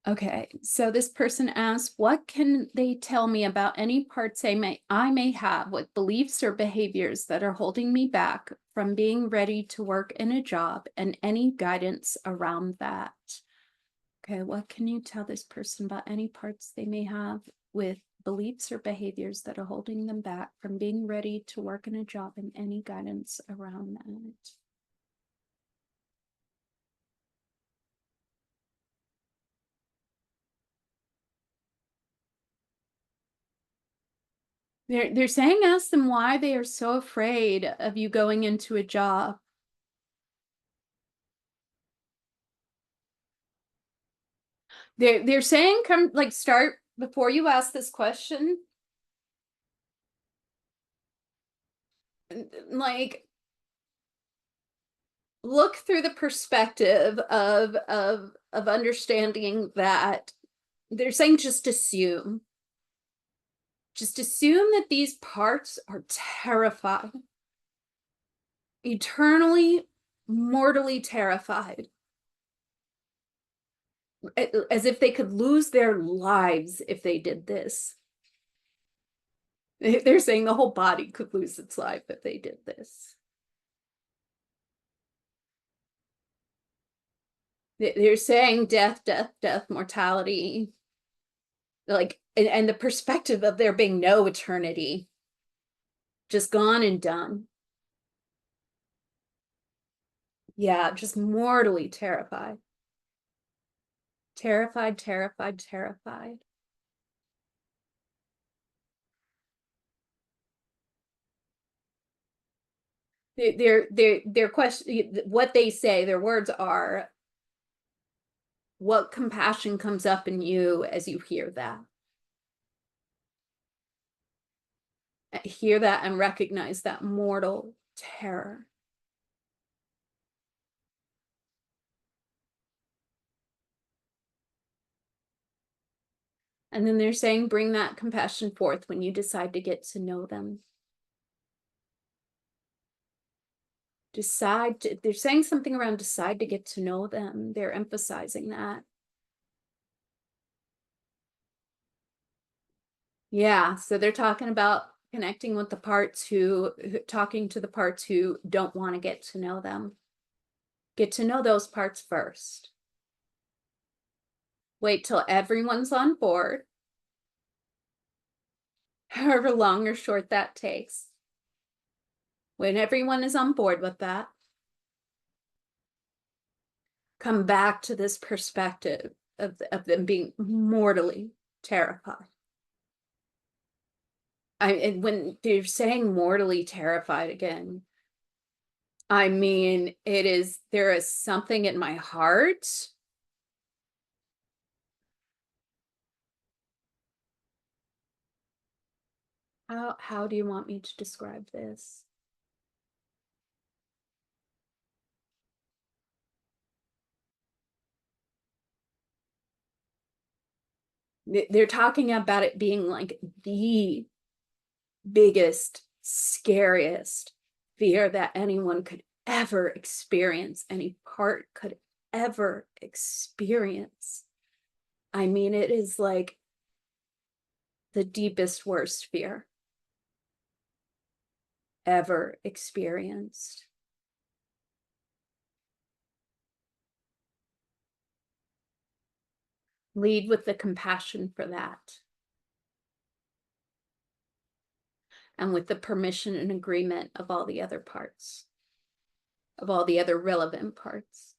Okay, so this person asks, what can they tell me about any parts I may have with beliefs or behaviors that are holding me back from being ready to work in a job and any guidance around that? Okay, what can you tell this person about any parts they may have with beliefs or behaviors that are holding them back from being ready to work in a job and any guidance around that? They're saying ask them why they are so afraid of you going into a job. They're saying come like start before you ask this question. Like look through the perspective of understanding that they're saying just assume that these parts are terrified, eternally, mortally terrified, as if they could lose their lives if they did this. They're saying the whole body could lose its life if they did this. They're saying death, death, death, mortality. Like, and the perspective of there being no eternity, just gone and done. Yeah, just mortally terrified. Terrified, terrified, terrified. Their question, what they say, their words are, what compassion comes up in you as you hear that? Hear that and recognize that mortal terror. And then they're saying, bring that compassion forth when you decide to get to know them. They're saying something around decide to get to know them. They're emphasizing that. Yeah, so they're talking about connecting with the parts talking to the parts who don't want to get to know them. Get to know those parts first. Wait till everyone's on board. However long or short that takes. When everyone is on board with that, come back to this perspective of them being mortally terrified. And when they're saying mortally terrified again, I mean, there is something in my heart. How do you want me to describe this? They're talking about it being like the biggest, scariest fear that anyone could ever experience, any part could ever experience. I mean, it is like the deepest, worst fear ever experienced. Lead with the compassion for that. And with the permission and agreement of all the other parts, of all the other relevant parts.